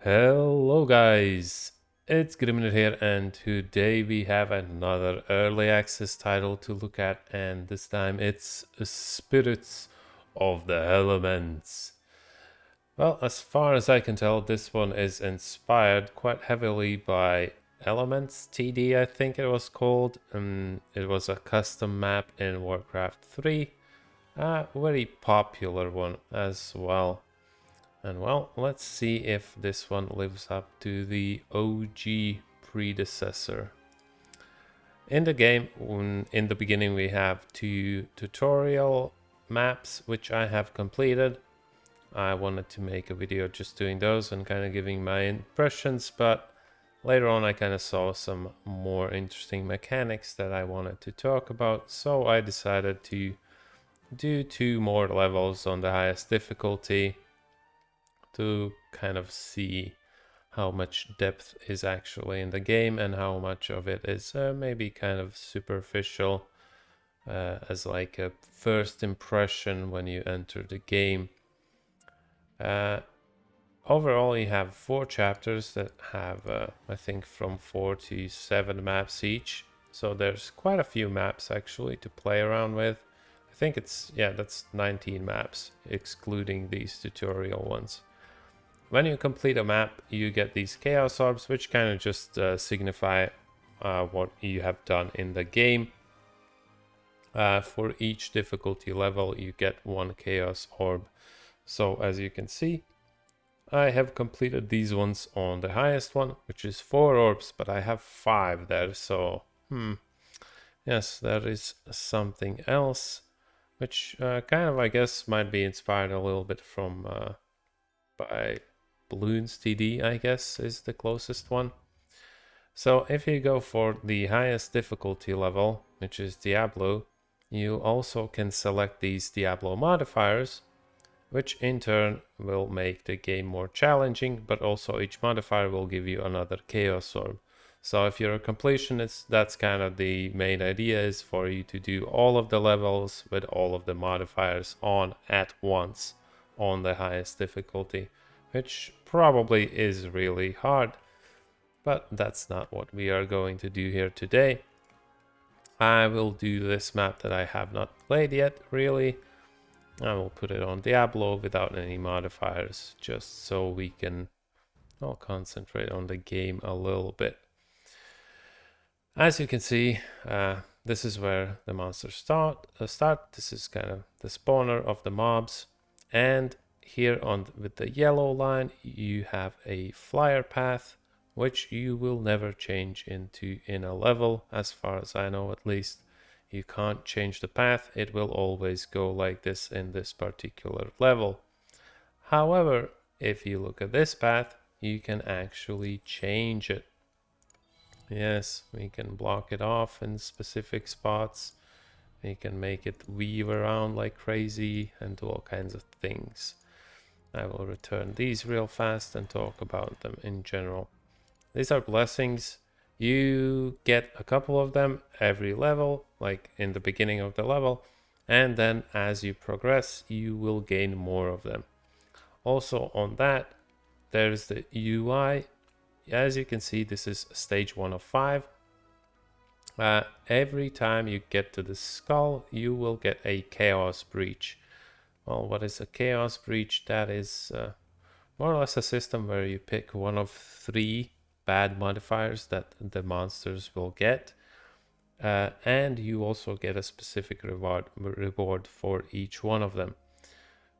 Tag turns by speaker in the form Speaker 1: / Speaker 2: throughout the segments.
Speaker 1: Hello guys, it's Grimminute here, and today we have another early access title to look at, and this time it's Spirits of the Hellements. Well, as far as I can tell, this one is inspired quite heavily by Elements TD, I think it was called. It was a custom map in Warcraft 3, a very popular one as well. And well, let's see if this one lives up to the OG predecessor. In the game, in the beginning we have two tutorial maps which I have completed. I wanted to make a video just doing those and kind of giving my impressions, but later on I kind of saw some more interesting mechanics that I wanted to talk about, so I decided to do two more levels on the highest difficulty to kind of see how much depth is actually in the game and how much of it is maybe kind of superficial as like a first impression when you enter the game. Overall, you have 4 chapters that have I think from 4 to 7 maps each, so there's quite a few maps actually to play around with. I think it's, yeah, that's 19 maps excluding these tutorial ones. When you complete a map, you get these chaos orbs, which kind of just signify what you have done in the game. For each difficulty level, you get 1 chaos orb. So as you can see, I have completed these ones on the highest one, which is 4 orbs, but I have 5 there. So, yes, there is something else, which kind of, I guess, might be inspired a little bit from by Bloons TD, I guess, is the closest one. So if you go for the highest difficulty level, which is Diablo, you also can select these Diablo modifiers, which in turn will make the game more challenging, but also each modifier will give you another Chaos Orb. So if you're a completionist, that's kind of the main idea, is for you to do all of the levels with all of the modifiers on at once on the highest difficulty, which probably is really hard, but that's not what we are going to do here today. I will do this map that I have not played yet, really. I will put it on Diablo without any modifiers, just so we can all concentrate on the game a little bit. As you can see, this is where the monsters start. This is kind of the spawner of the mobs, and here on with the yellow line you have a flyer path, which you will never change into in a level, as far as I know at least. You can't change the path, it will always go like this in this particular level. However, if you look at this path, you can actually change it. Yes, we can block it off in specific spots. We can make it weave around like crazy and do all kinds of things. I will return these real fast and talk about them in general. These are blessings. You get a couple of them every level, like in the beginning of the level, and then as you progress, you will gain more of them. Also on that, there's the UI. As you can see, this is stage 1 of 5. Every time you get to the skull, you will get a chaos breach. Well, what is a chaos breach? That is more or less a system where you pick one of 3 bad modifiers that the monsters will get, and you also get a specific reward for each one of them.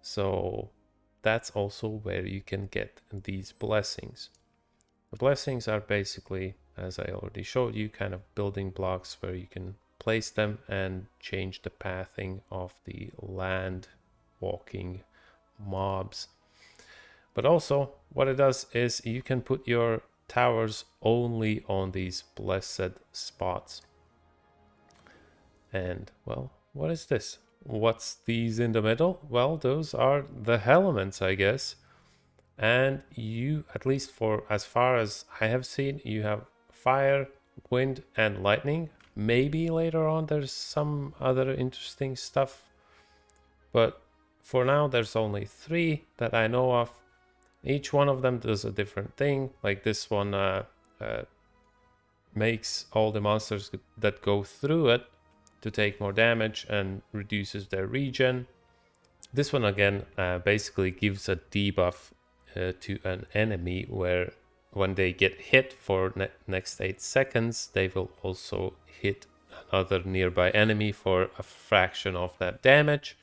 Speaker 1: So that's also where you can get these blessings. The blessings are basically, as I already showed you, kind of building blocks where you can place them and change the pathing of the land walking mobs. But also what it does is you can put your towers only on these blessed spots. And well, what is this? What's these in the middle? Well, those are the Hellements, I guess. And you, at least for as far as I have seen, you have fire, wind, and lightning. Maybe later on there's some other interesting stuff, but for now there's only 3 that I know of. Each one of them does a different thing. Like this one makes all the monsters that go through it to take more damage and reduces their regen. This one again basically gives a debuff to an enemy where when they get hit for next 8 seconds, they will also hit another nearby enemy for a fraction of that damage.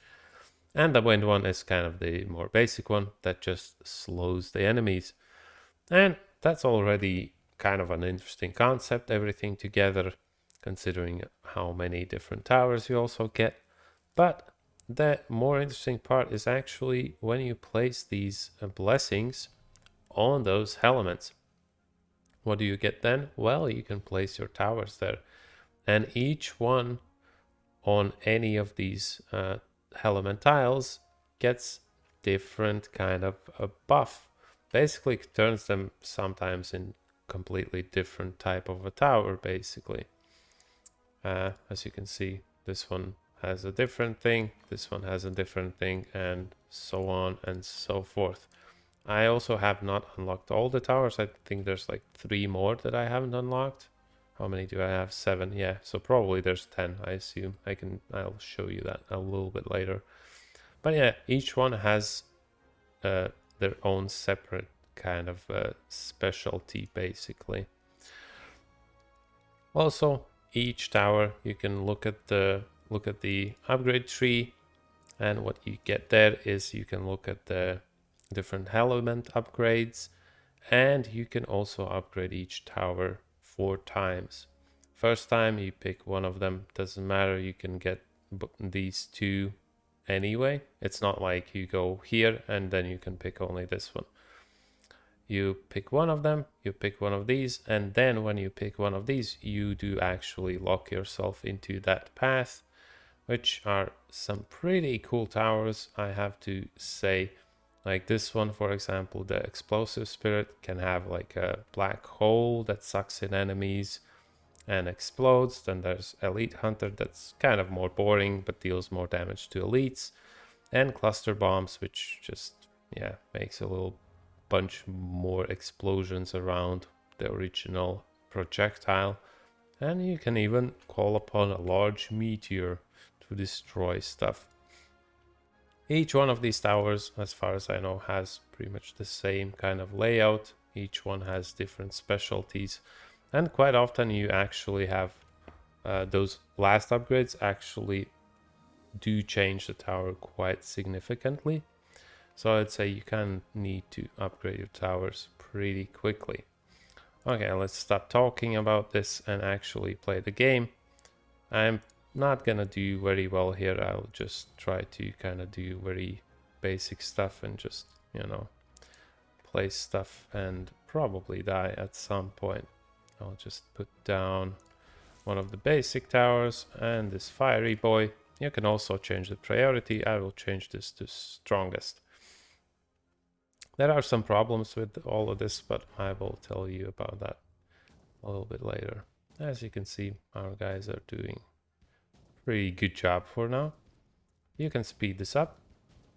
Speaker 1: And the wind one is kind of the more basic one that just slows the enemies. And that's already kind of an interesting concept, everything together, considering how many different towers you also get. But the more interesting part is actually when you place these blessings on those Hellements. What do you get then? Well, you can place your towers there. And each one on any of these Hellement tiles gets different kind of a buff. Basically turns them sometimes in completely different type of a tower, basically. As you can see, this one has a different thing, this one has a different thing, and so on and so forth. I also have not unlocked all the towers. I think there's like 3 more that I haven't unlocked. How many do I have? 7. Yeah, so probably there's 10, I assume. I'll show you that a little bit later. But yeah, each one has their own separate kind of specialty, basically. Also, each tower you can look at the upgrade tree, and what you get there is you can look at the different element upgrades, and you can also upgrade each tower 4 times. First time you pick one of them, doesn't matter, you can get these 2 anyway. It's not like you go here and then you can pick only this one. You pick one of them, you pick one of these, and then when you pick one of these, you do actually lock yourself into that path, which are some pretty cool towers, I have to say. Like this one, for example, the explosive spirit can have like a black hole that sucks in enemies and explodes. Then there's elite hunter, that's kind of more boring but deals more damage to elites, and cluster bombs, which just makes a little bunch more explosions around the original projectile. And you can even call upon a large meteor to destroy stuff. Each one of these towers, as far as I know, has pretty much the same kind of layout. Each one has different specialties, and quite often you actually have those last upgrades actually do change the tower quite significantly. So I'd say you can need to upgrade your towers pretty quickly. Okay, let's stop talking about this and actually play the game. I'm not gonna do very well here. I'll just try to kind of do very basic stuff and just, place stuff and probably die at some point. I'll just put down one of the basic towers and this fiery boy. You can also change the priority. I will change this to strongest. There are some problems with all of this, but I will tell you about that a little bit later. As you can see, our guys are doing a pretty good job for now. You can speed this up,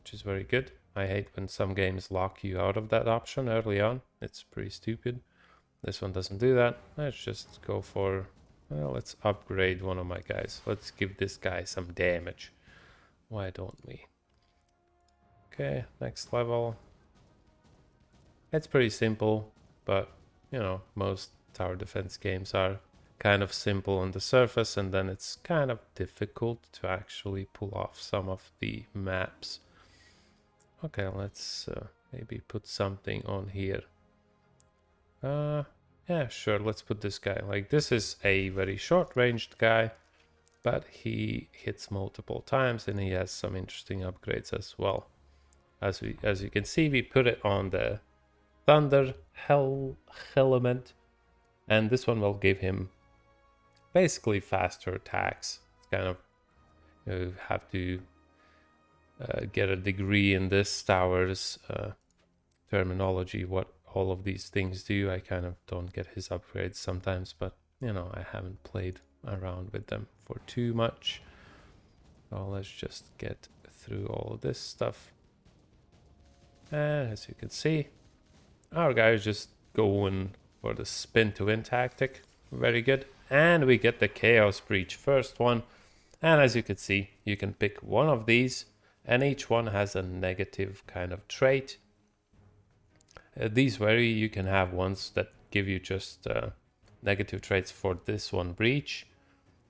Speaker 1: which is very good. I hate when some games lock you out of that option early on. It's pretty stupid. This one doesn't do that. Let's just go for, well, let's upgrade one of my guys. Let's give this guy some damage. Why don't we? Okay, next level. It's pretty simple, but most tower defense games are kind of simple on the surface, and then it's kind of difficult to actually pull off some of the maps. Okay, let's maybe put something on here. Yeah, sure, let's put this guy. Like, this is a very short-ranged guy, but he hits multiple times and he has some interesting upgrades as well. As you can see, we put it on the Thunder Hellement, and this one will give him basically faster attacks. It's kind of, you have to get a degree in this tower's terminology, what all of these things do. I kind of don't get his upgrades sometimes, but I haven't played around with them for too much. So let's just get through all of this stuff. And as you can see, Our guy is just going for the spin to win tactic. Very good. And we get the Chaos Breach first one. And as you can see, you can pick one of these, and each one has a negative kind of trait. These vary. You can have ones that give you just negative traits for this one breach,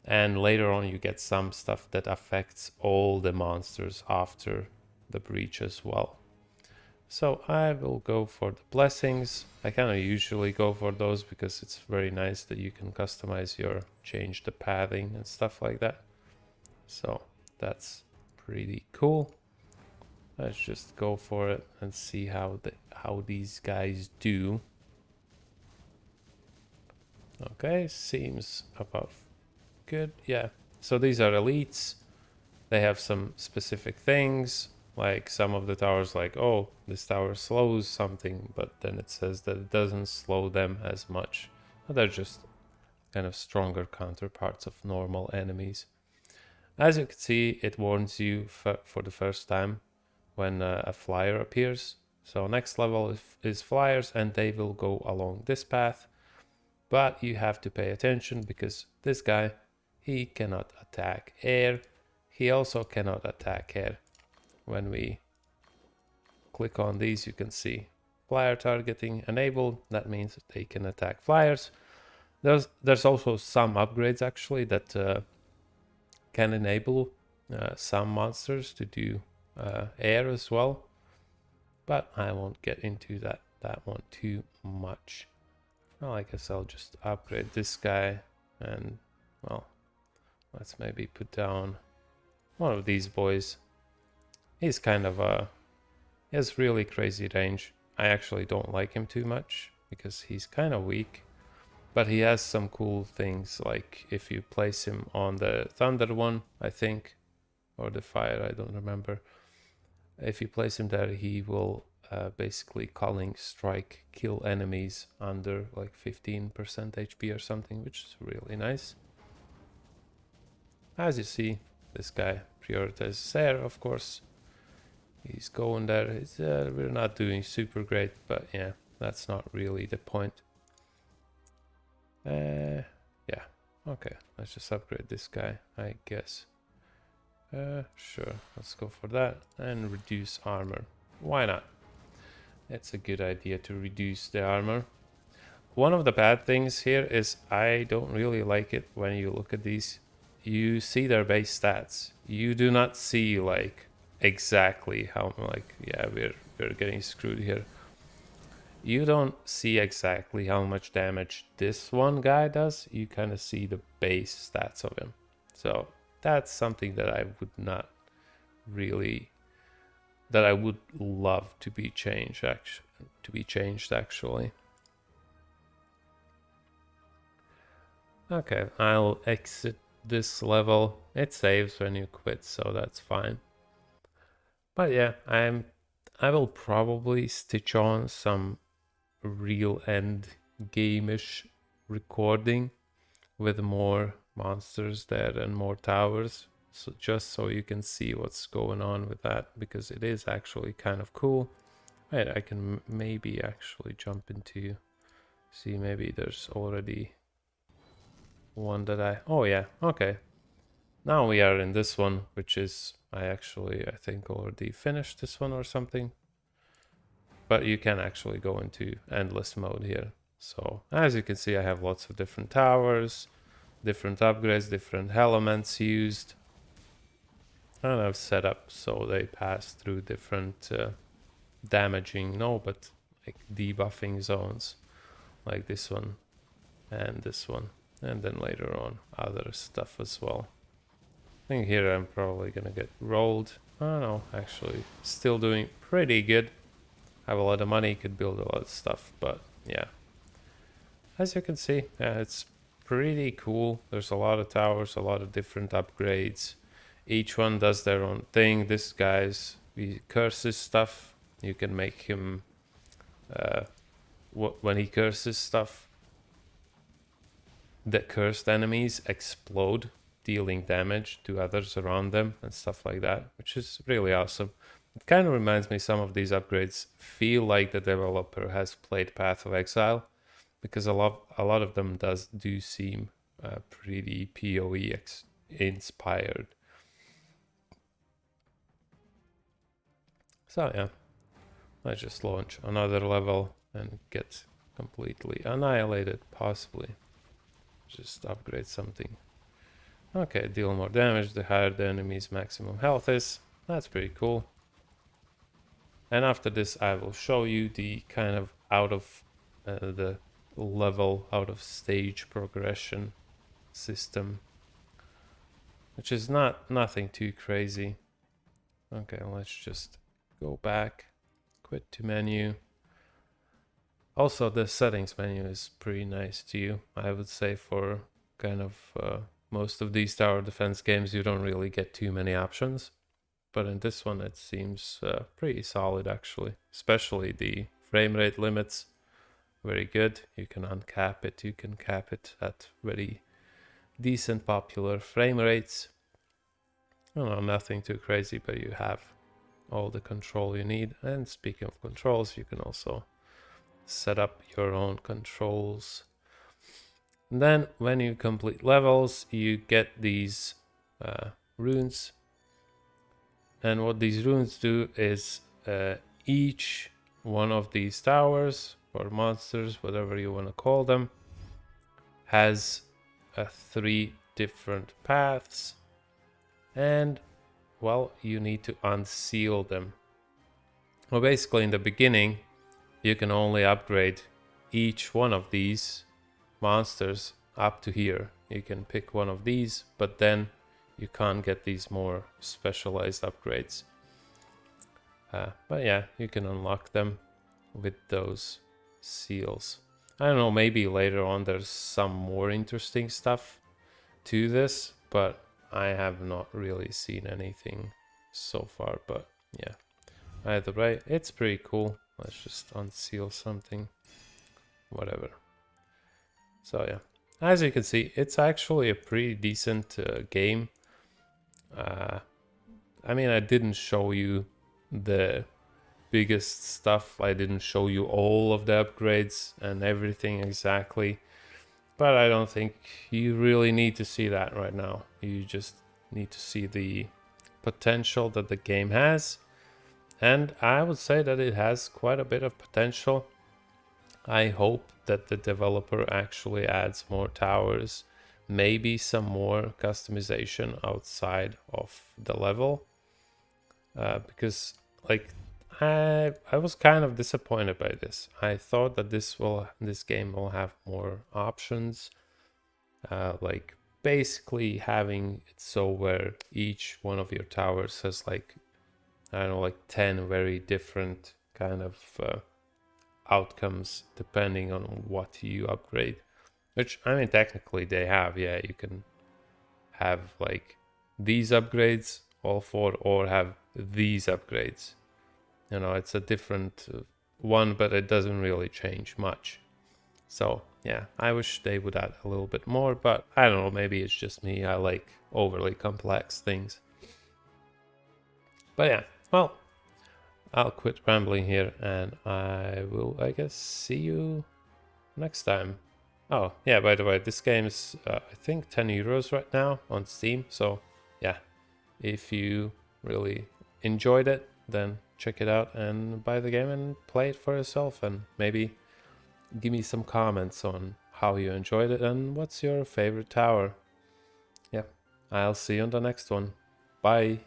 Speaker 1: and later on you get some stuff that affects all the monsters after the breach as well. So I will go for the blessings. I kind of usually go for those because it's very nice that you can customize change the pathing and stuff like that. So that's pretty cool. Let's just go for it and see how these guys do. Okay, seems about good. Yeah. So these are elites. They have some specific things. Like some of the towers, like, oh, this tower slows something, but then it says that it doesn't slow them as much. But they're just kind of stronger counterparts of normal enemies. As you can see, it warns you for the first time when a flyer appears. So next level is flyers, and they will go along this path. But you have to pay attention because this guy, he cannot attack air. He also cannot attack air. When we click on these, you can see flyer targeting enabled. That means they can attack flyers. There's also some upgrades actually that can enable some monsters to do air as well. But I won't get into that one too much. Well, I guess I'll just upgrade this guy, and well, let's maybe put down one of these boys. He's kind of he has really crazy range. I actually don't like him too much because he's kind of weak, but he has some cool things, like if you place him on the thunder one, I think, or the fire, I don't remember. If you place him there, he will basically calling strike kill enemies under like 15% HP or something, which is really nice. As you see, this guy prioritizes air, of course. He's going there. We're not doing super great, but yeah, that's not really the point. Yeah, okay, let's just upgrade this guy, I guess. Sure, let's go for that and reduce armor. Why not? It's a good idea to reduce the armor. One of the bad things here is I don't really like it when you look at these. You see their base stats. You do not see like exactly how, like, yeah, we're getting screwed here. You don't see exactly how much damage this one guy does. You kind of see the base stats of him. So that's something that I would not really, that I would love to be changed actually. Okay, I'll exit this level. It saves when you quit, so that's fine. But yeah, I will probably stitch on some real end game-ish recording with more monsters there and more towers, so just so you can see what's going on with that, because it is actually kind of cool. Right, I can maybe actually jump into, see, maybe there's already one that oh yeah, okay. Now we are in this one, which is, I think already finished this one or something. But you can actually go into endless mode here. So as you can see, I have lots of different towers, different upgrades, different Hellements used. And I've set up so they pass through different damaging, but like debuffing zones, like this one and this one. And then later on, other stuff as well. I think here I'm probably gonna get rolled. I don't know, actually, still doing pretty good. Have a lot of money, could build a lot of stuff, but yeah. As you can see, yeah, it's pretty cool. There's a lot of towers, a lot of different upgrades. Each one does their own thing. This guy's, he curses stuff. You can make him, when he curses stuff, the cursed enemies explode, dealing damage to others around them and stuff like that, which is really awesome. It kind of reminds me, some of these upgrades feel like the developer has played Path of Exile, because a lot of them do seem pretty PoE inspired. So yeah, let's just launch another level and get completely annihilated, possibly. Just upgrade something. Okay, deal more damage the higher the enemy's maximum health is. That's pretty cool. And after this, I will show you the kind of out of the level, out of stage progression system, which is nothing too crazy. Okay, let's just go back, quit to menu. Also, the settings menu is pretty nice too. I would say for kind of most of these tower defense games, you don't really get too many options. But in this one, it seems pretty solid actually, especially the frame rate limits. Very good. You can uncap it, you can cap it at very decent popular frame rates. Nothing too crazy, but you have all the control you need. And speaking of controls, you can also set up your own controls. And then when you complete levels, you get these runes. And what these runes do is each one of these towers or monsters, whatever you want to call them, has 3 different paths, and well, you need to unseal them. Well, basically in the beginning you can only upgrade each one of these monsters up to here. You can pick one of these, but then you can't get these more specialized upgrades. But yeah, you can unlock them with those seals. I don't know, maybe later on there's some more interesting stuff to this, but I have not really seen anything so far. But yeah, either way, it's pretty cool. Let's just unseal something, whatever. So yeah, as you can see, it's actually a pretty decent game. I mean, I didn't show you the biggest stuff. I didn't show you all of the upgrades and everything exactly. But I don't think you really need to see that right now. You just need to see the potential that the game has. And I would say that it has quite a bit of potential. I hope that the developer actually adds more towers, maybe some more customization outside of the level. Because like I was kind of disappointed by this. I thought that this game will have more options, like basically having it so where each one of your towers has like, I don't know, like 10 very different kind of outcomes depending on what you upgrade. Which, I mean, technically they have. Yeah, you can have like these upgrades, all 4, or have these upgrades. It's a different one, but it doesn't really change much. So yeah, I wish they would add a little bit more, but I don't know, maybe it's just me. I like overly complex things. But yeah, well, I'll quit rambling here and I will, I guess, see you next time. Oh, yeah, by the way, this game is, I think, 10 euros right now on Steam. So yeah, if you really enjoyed it, then check it out and buy the game and play it for yourself, and maybe give me some comments on how you enjoyed it and what's your favorite tower. Yeah, I'll see you on the next one. Bye.